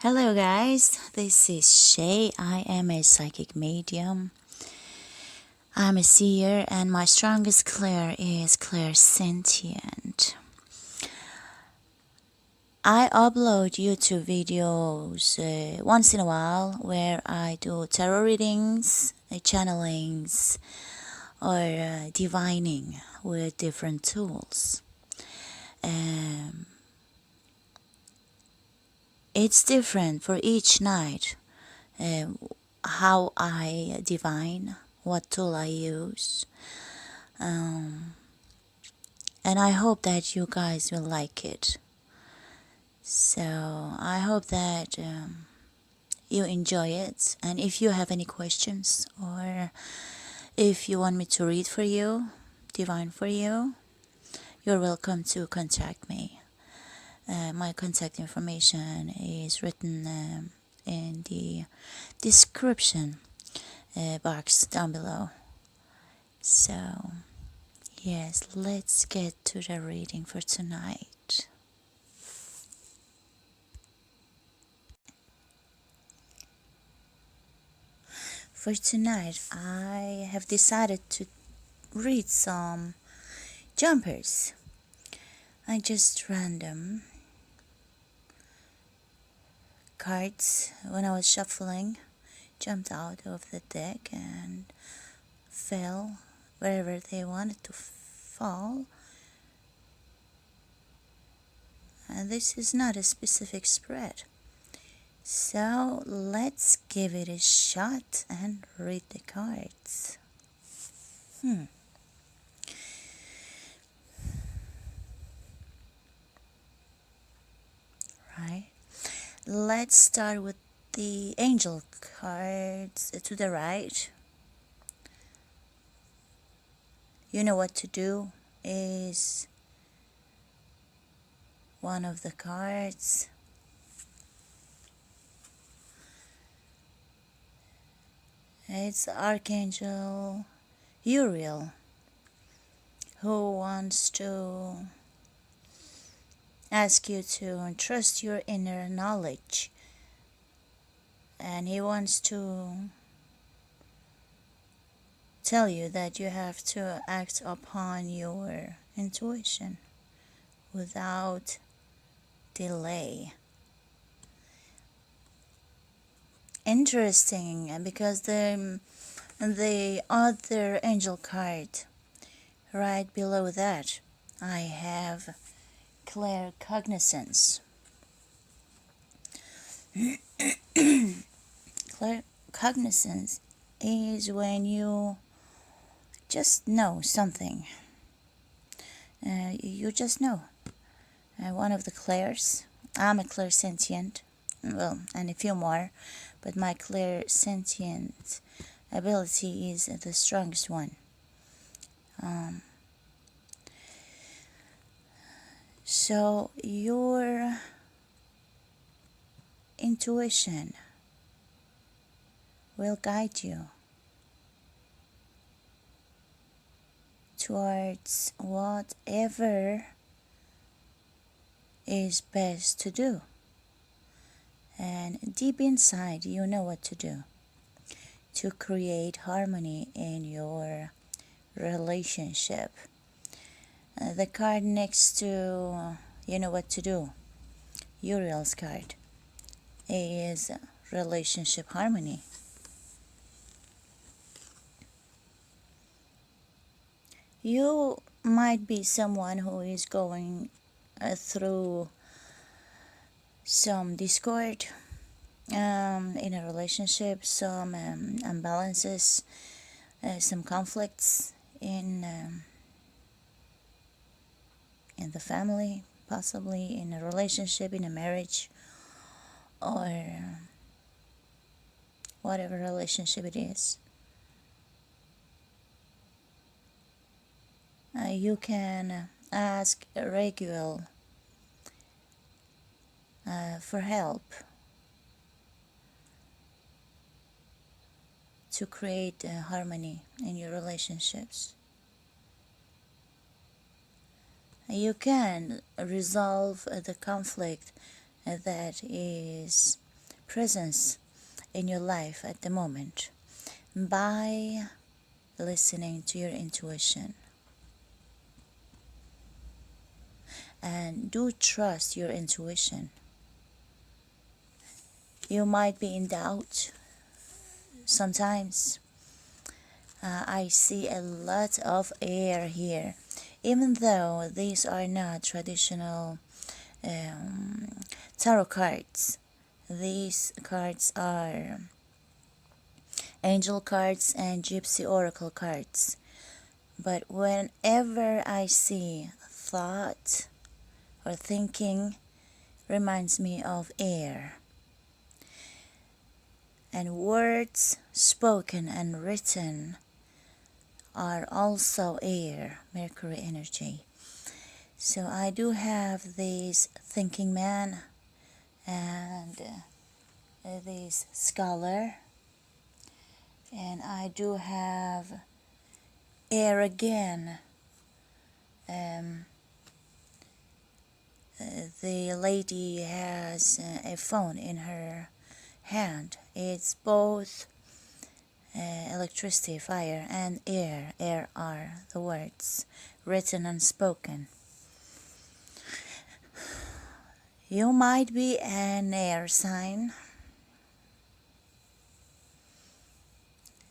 Hello, guys. This is Shay. I am a psychic medium. I'm a seer, and my strongest clair is clairsentient. I upload YouTube videos once in a while where I do tarot readings, channelings, or divining with different tools. It's different for each night. How I divine, what tool I use, and I hope that you guys will like it. So I hope that you enjoy it, and if you have any questions or if you want me to read for you, divine for you, you're welcome to contact me. My contact information is written in the description box down below. So, yes, let's get to the reading for tonight. For tonight, I have decided to read some jumpers. I just random cards when I was shuffling jumped out of the deck and fell wherever they wanted to fall. And this is not a specific spread. So let's give it a shot and read the cards. Right. Let's start with the angel cards to the right. You know what to do is one of the cards. It's Archangel Uriel, who wants to ask you to trust your inner knowledge, and he wants to tell you that you have to act upon your intuition without delay. Interesting, because the other angel card right below that, I have claircognizance. Claircognizance is when you just know something. You just know. One of the clairs. I'm a clairsentient. Well, and a few more, but my clairsentient ability is the strongest one. So your intuition will guide you towards whatever is best to do. And deep inside, you know what to do to create harmony in your relationship. The card next to you know what to do, Uriel's card, is relationship harmony. You might be someone who is going through some discord in a relationship, some imbalances, some conflicts in the family, possibly in a relationship, in a marriage, or whatever relationship it is. You can ask Raguel for help to create harmony in your relationships. You can resolve the conflict that is presence in your life at the moment by listening to your intuition. And do trust your intuition. You might be in doubt sometimes. I see a lot of air here, even though these are not traditional tarot cards. These cards are angel cards and gypsy oracle cards. But whenever I see thought or thinking, reminds me of air. And words spoken and written are also air, Mercury energy. So I do have this thinking man and this scholar, and I do have air again. The lady has a phone in her hand. It's both electricity, fire, and air. Air are the words, written and spoken. You might be an air sign.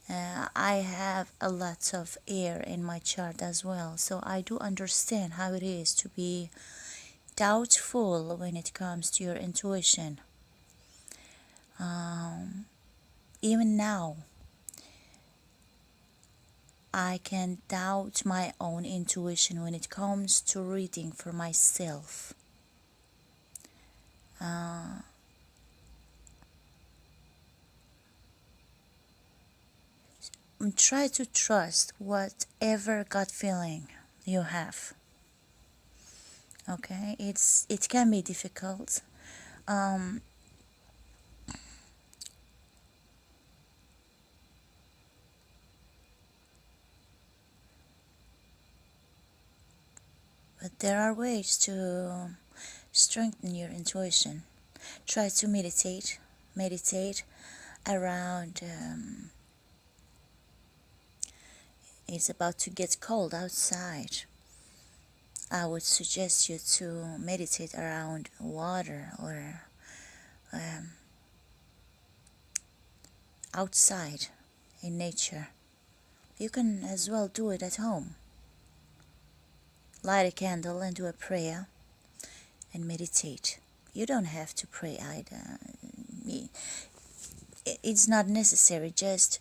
I have a lot of air in my chart as well, so I do understand how it is to be doubtful when it comes to your intuition. Even now, I can doubt my own intuition when it comes to reading for myself. Try to trust whatever gut feeling you have. Okay, it can be difficult. But there are ways to strengthen your intuition. Try to meditate around. It's about to get cold outside. I would suggest you to meditate around water or outside in nature. You can as well do it at home. Light a candle and do a prayer and meditate. You don't have to pray either. It's not necessary. Just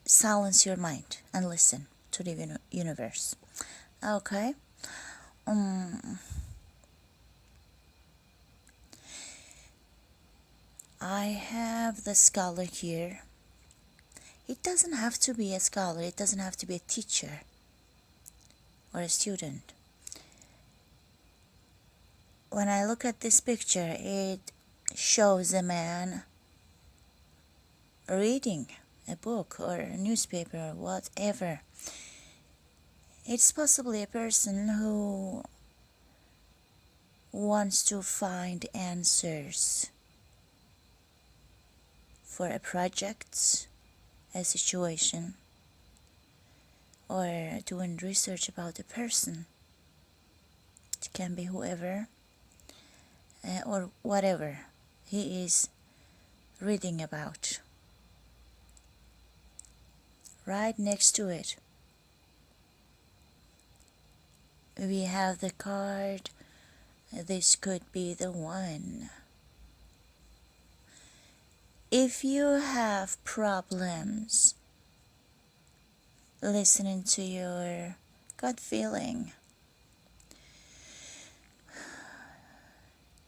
silence your mind and listen to the universe. Okay. I have the scholar here. It doesn't have to be a scholar. It doesn't have to be a teacher or a student. When I look at this picture, it shows a man reading a book or a newspaper or whatever. It's possibly a person who wants to find answers for a project, a situation, or doing research about a person. It can be whoever or whatever he is reading about. Right next to it, we have the card, this could be the one. If you have problems listening to your gut feeling,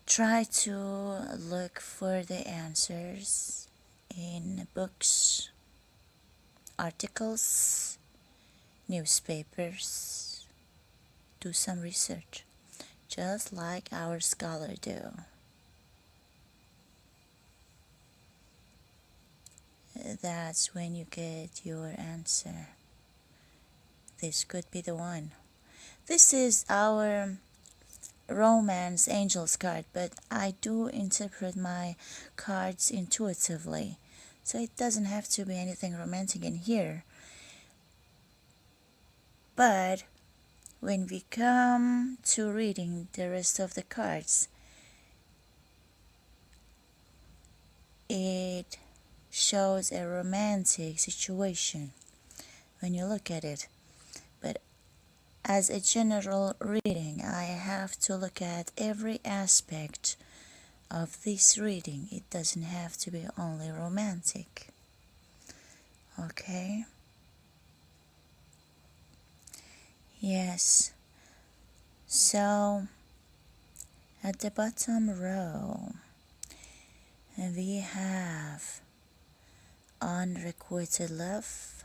try to look for the answers in books, articles, newspapers. Do some research, just like our scholar do. That's when you get your answer. This could be the one. This is our romance angels card, but I do interpret my cards intuitively, so it doesn't have to be anything romantic in here. But when we come to reading the rest of the cards, it shows a romantic situation when you look at it. But as a general reading, I have to look at every aspect of this reading. It doesn't have to be only romantic. Okay? Yes. So, at the bottom row, we have unrequited love,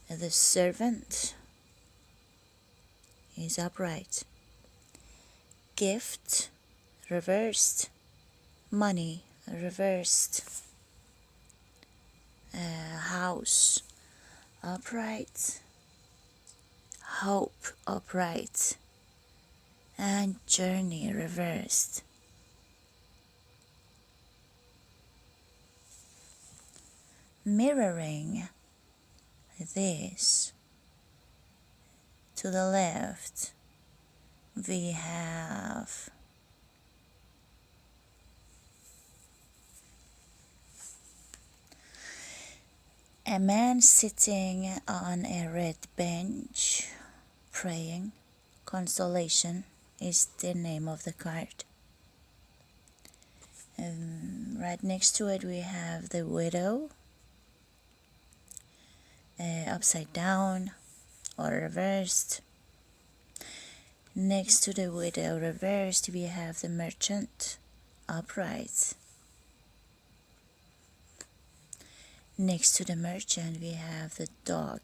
the servant is upright, gift reversed, money reversed, house upright, hope upright, and journey reversed. Mirroring this to the left, we have a man sitting on a red bench praying. Consolation is the name of the card. Right next to it we have the widow, upside down or reversed. Next to the widow reversed we have the merchant, upright. Next to the merchant we have the dog.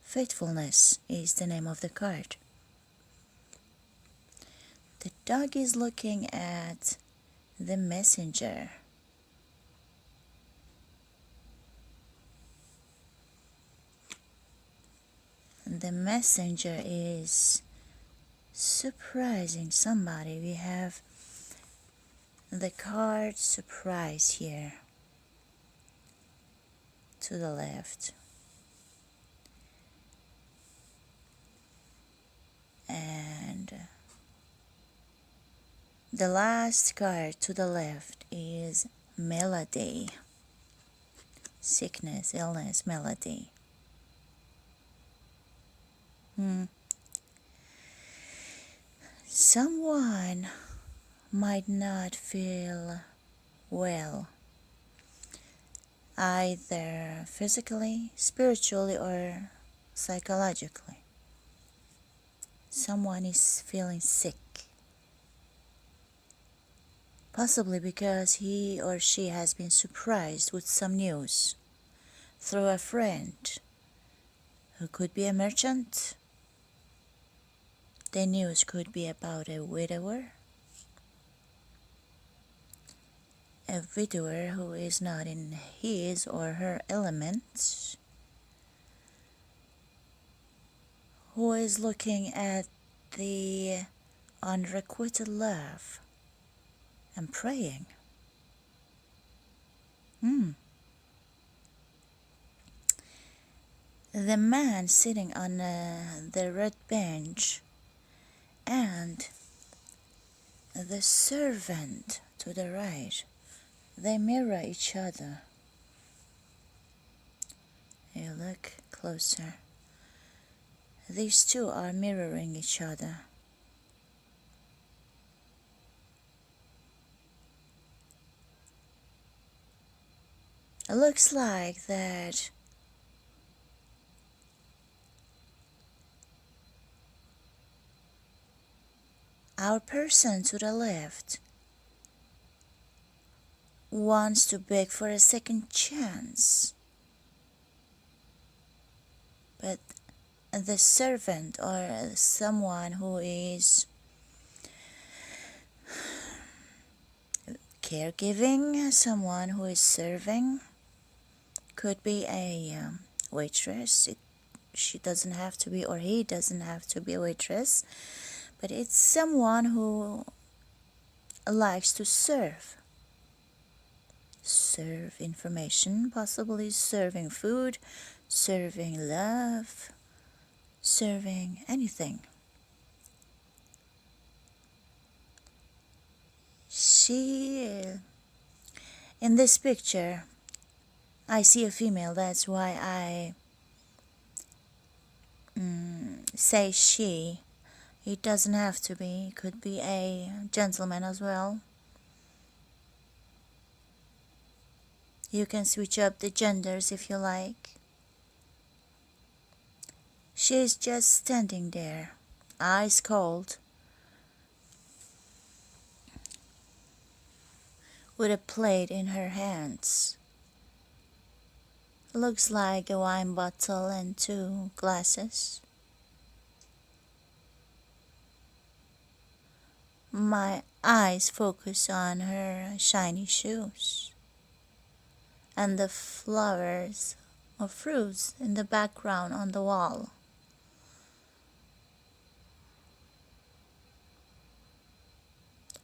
Faithfulness is the name of the card. The dog is looking at the messenger. The messenger is surprising somebody. We have the card surprise here to the left. And the last card to the left is melody. Sickness, illness, melody. Someone might not feel well, either physically, spiritually, or psychologically. Someone is feeling sick, possibly because he or she has been surprised with some news through a friend who could be a merchant. The news could be about a widower who is not in his or her element, who is looking at the unrequited love and praying. The man sitting on the red bench and the servant to the right, they mirror each other. You look closer. These two are mirroring each other. It looks like that our person to the left wants to beg for a second chance, but the servant or someone who is caregiving, someone who is serving, could be a waitress, it She doesn't have to be, or he doesn't have to be a waitress, but it's someone who likes to serve. Serve information, possibly serving food, serving love, serving anything. In this picture, I see a female. That's why I say she. It doesn't have to be. It could be a gentleman as well. You can switch up the genders if you like. She's just standing there, eyes cold, with a plate in her hands. Looks like a wine bottle and 2 glasses. My eyes focus on her shiny shoes and the flowers or fruits in the background on the wall.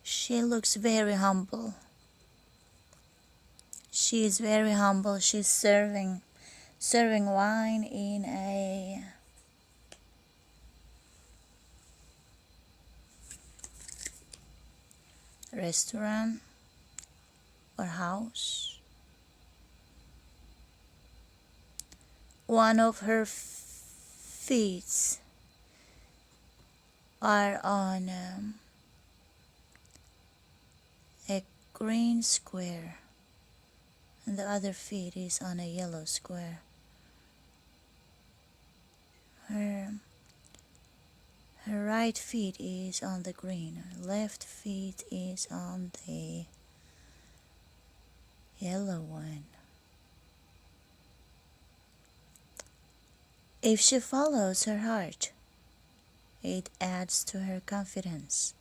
She looks very humble. She is very humble. She's serving wine in a restaurant or house. One of her feet are on a green square, and the other feet is on a yellow square. Her right feet is on the green, her left feet is on the yellow one. If she follows her heart, it adds to her confidence.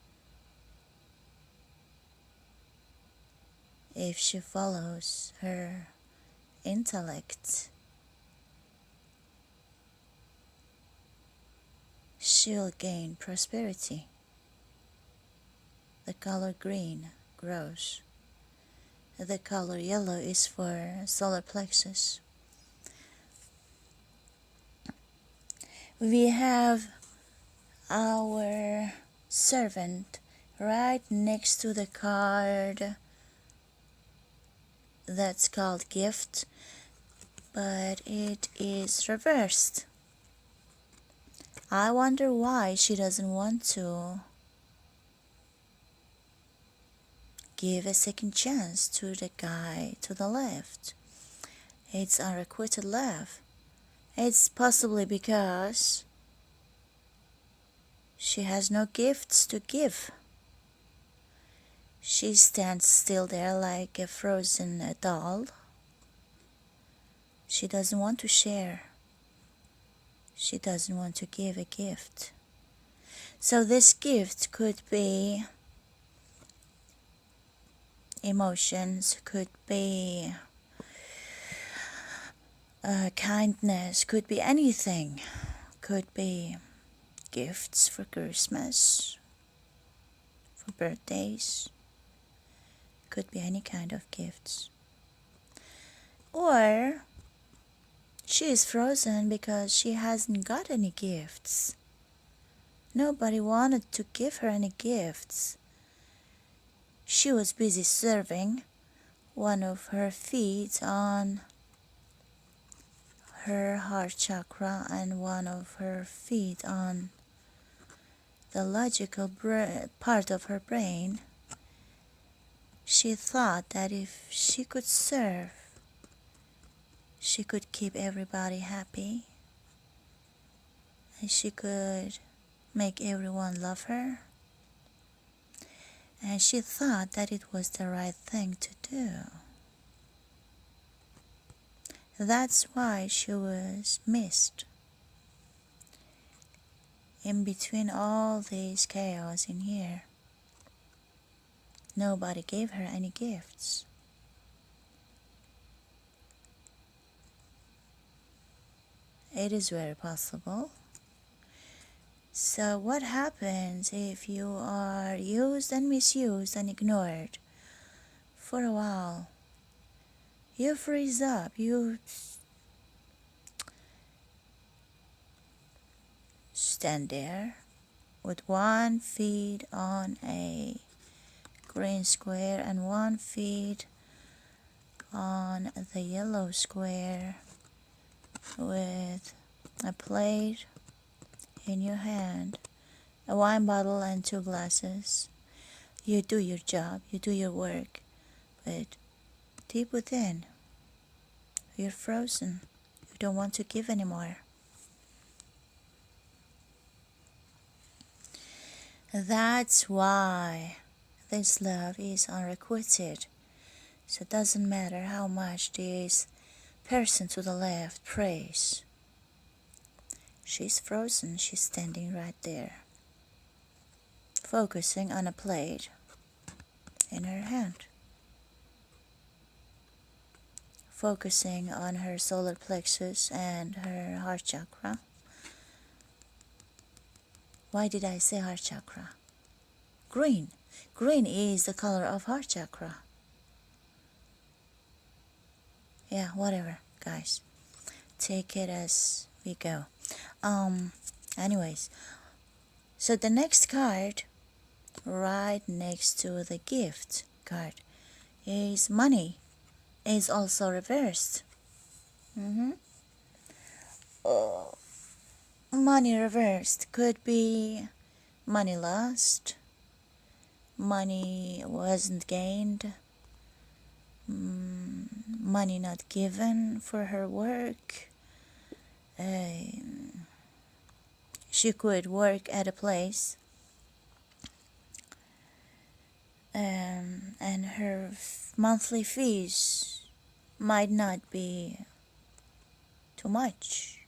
If she follows her intellect, she'll gain prosperity. The color green grows. The color yellow is for solar plexus. We have our servant right next to the card that's called gift, but it is reversed. I wonder why she doesn't want to give a second chance to the guy to the left. It's unrequited love. It's possibly because she has no gifts to give. She stands still there like a frozen doll. She doesn't want to share. She doesn't want to give a gift. So this gift could be emotions, could be kindness, could be anything. Could be gifts for Christmas, for birthdays. Could be any kind of gifts. Or she is frozen because she hasn't got any gifts. Nobody wanted to give her any gifts. She was busy serving, one of her feet on her heart chakra and one of her feet on the logical part of her brain. She thought that if she could serve, she could keep everybody happy, and she could make everyone love her, and she thought that it was the right thing to do. That's why she was missed. In between all this chaos in here, nobody gave her any gifts. It is very possible. So what happens if you are used and misused and ignored for a while? You freeze up, you stand there with 1 foot on a green square and 1 foot on the yellow square with a plate in your hand, a wine bottle and 2 glasses. You do your job, you do your work, but deep within, you're frozen. You don't want to give anymore. That's why this love is unrequited. So it doesn't matter how much this person to the left prays. She's frozen, she's standing right there, focusing on a plate in her hand, focusing on her solar plexus and her heart chakra. Why did I say heart chakra? Green. Green is the color of heart chakra. Yeah, whatever, guys. Take it as we go. Anyways, so the next card, right next to the gift card, is money. Is also reversed. Money reversed could be money lost, money wasn't gained, money not given for her work. She could work at a place and her monthly fees might not be too much.